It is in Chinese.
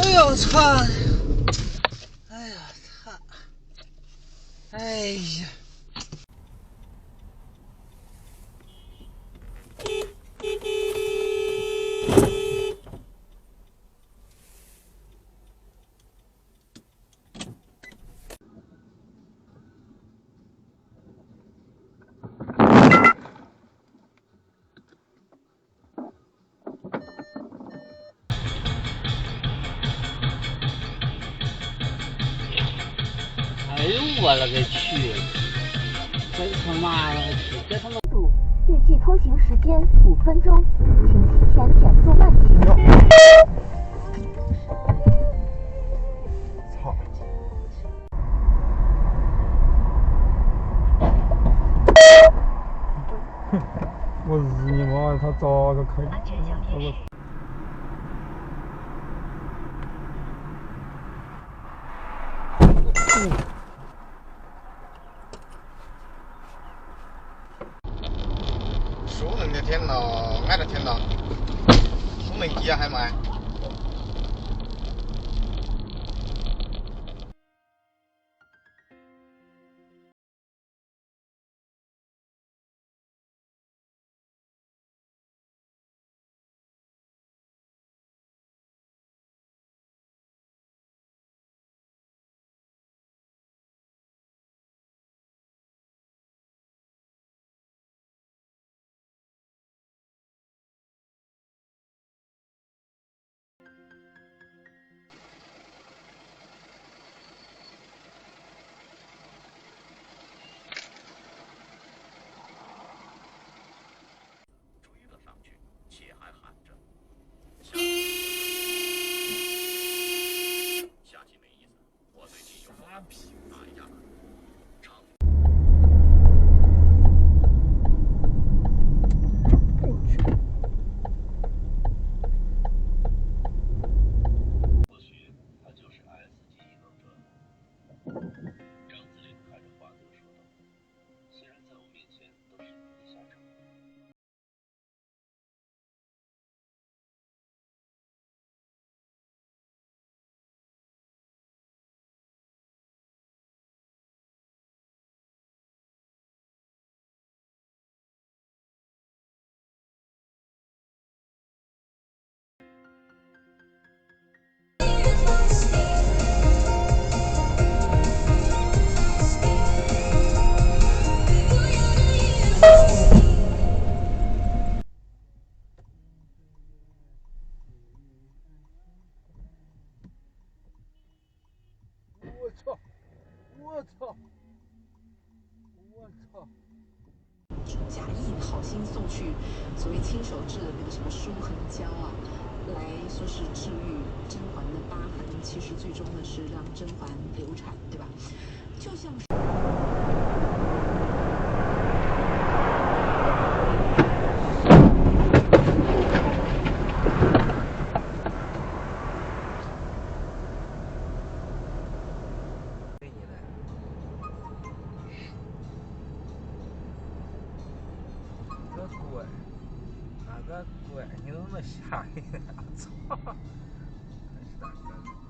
哎呦操！哎呀操！哎呀！哎呦我勒个去！真他妈的，这他妈！预计通行时间5分钟，请提前减速慢行用。操！我日你妈！他咋个开？熟能的天了，挨着天了，充能机啊还买。我操！我操！我操！假意好心送去所谓亲手制的那个什么舒痕胶啊，来说是治愈甄嬛的疤痕，其实最终呢是让甄嬛流产，对吧？就像是。个鬼，哪个鬼？你怎么吓人？操！真是的。